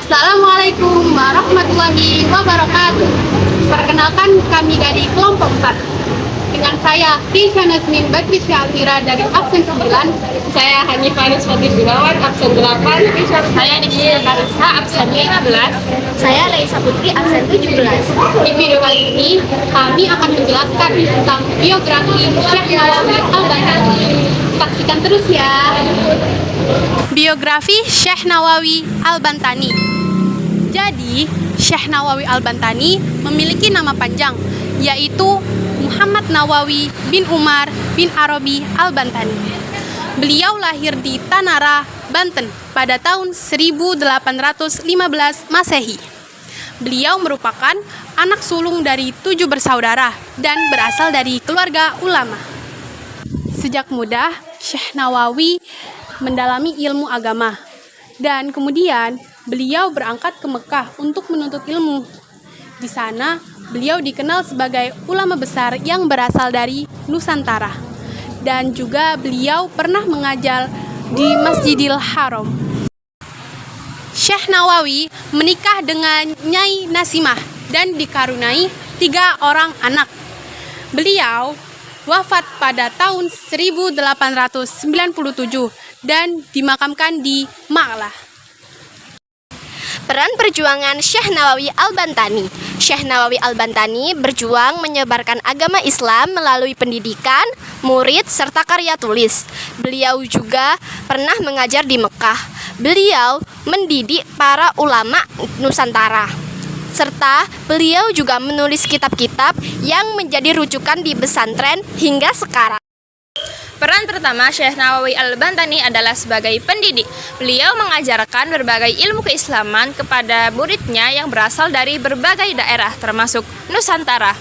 Assalamualaikum warahmatullahi wabarakatuh. Perkenalkan, kami dari kelompok 4. Dengan saya, Tisha Nazmin Batri Syafira dari absen 9. Saya Hanifah Nuswati Gunawan, absen 8. Saya Nisya Karisa, absen 15. Saya Raisa Putri, absen 17. Di video kali ini, kami akan menjelaskan tentang biografi Syekh Nawawi Al-Bantani. Saksikan terus ya. Biografi Syekh Nawawi Al-Bantani. Jadi, Syekh Nawawi Al-Bantani memiliki nama panjang, yaitu Muhammad Nawawi bin Umar bin Arabi Al-Bantani. Beliau lahir di Tanara, Banten pada tahun 1815 Masehi. Beliau merupakan anak sulung dari 7 bersaudara dan berasal dari keluarga ulama. Sejak muda, Syekh Nawawi mendalami ilmu agama, dan kemudian beliau berangkat ke Mekah untuk menuntut ilmu. Di sana, beliau dikenal sebagai ulama besar yang berasal dari Nusantara, dan juga beliau pernah mengajar di Masjidil Haram. Syekh Nawawi menikah dengan Nyai Nasimah dan dikaruniai 3 orang anak. Beliau wafat pada tahun 1897 dan dimakamkan di Ma'lah. Peran perjuangan Syekh Nawawi Al-Bantani. Syekh Nawawi Al-Bantani berjuang menyebarkan agama Islam melalui pendidikan, murid, serta karya tulis. Beliau juga pernah mengajar di Mekah. Beliau mendidik para ulama Nusantara. Serta beliau juga menulis kitab-kitab yang menjadi rujukan di pesantren hingga sekarang. Peran pertama Syekh Nawawi Al-Bantani adalah sebagai pendidik. Beliau mengajarkan berbagai ilmu keislaman kepada muridnya yang berasal dari berbagai daerah, termasuk Nusantara.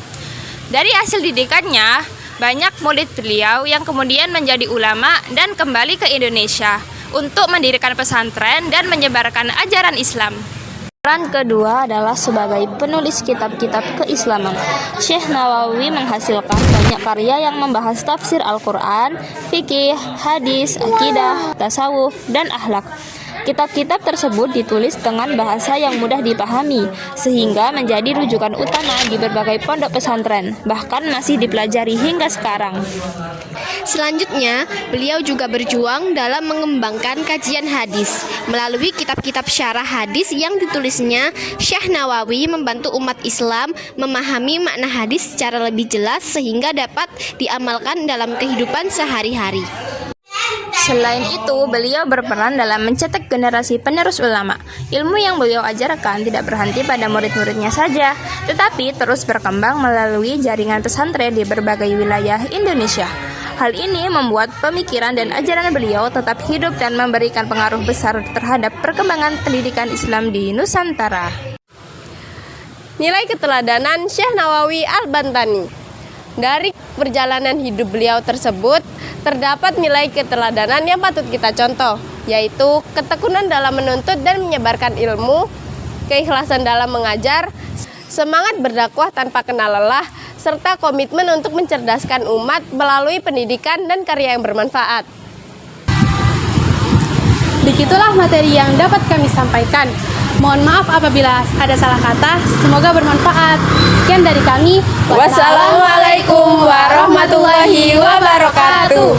Dari hasil didikannya, banyak murid beliau yang kemudian menjadi ulama dan kembali ke Indonesia untuk mendirikan pesantren dan menyebarkan ajaran Islam. Peran kedua adalah sebagai penulis kitab-kitab keislaman. Syekh Nawawi menghasilkan banyak karya yang membahas tafsir Al-Quran, fikih, hadis, akidah, tasawuf, dan akhlak. Kitab-kitab tersebut ditulis dengan bahasa yang mudah dipahami, sehingga menjadi rujukan utama di berbagai pondok pesantren, bahkan masih dipelajari hingga sekarang. Selanjutnya, beliau juga berjuang dalam mengembangkan kajian hadis. Melalui kitab-kitab syarah hadis yang ditulisnya, Syekh Nawawi membantu umat Islam memahami makna hadis secara lebih jelas sehingga dapat diamalkan dalam kehidupan sehari-hari. Selain itu, beliau berperan dalam mencetak generasi penerus ulama. Ilmu yang beliau ajarkan tidak berhenti pada murid-muridnya saja, tetapi terus berkembang melalui jaringan pesantren di berbagai wilayah Indonesia. Hal ini membuat pemikiran dan ajaran beliau tetap hidup dan memberikan pengaruh besar terhadap perkembangan pendidikan Islam di Nusantara. Nilai keteladanan Syekh Nawawi Al-Bantani. Dari perjalanan hidup beliau tersebut, terdapat nilai keteladanan yang patut kita contoh, yaitu ketekunan dalam menuntut dan menyebarkan ilmu, keikhlasan dalam mengajar, semangat berdakwah tanpa kenal lelah, serta komitmen untuk mencerdaskan umat melalui pendidikan dan karya yang bermanfaat. Begitulah materi yang dapat kami sampaikan. Mohon maaf apabila ada salah kata, semoga bermanfaat. Sekian dari kami. Wassalamualaikum warahmatullahi wabarakatuh.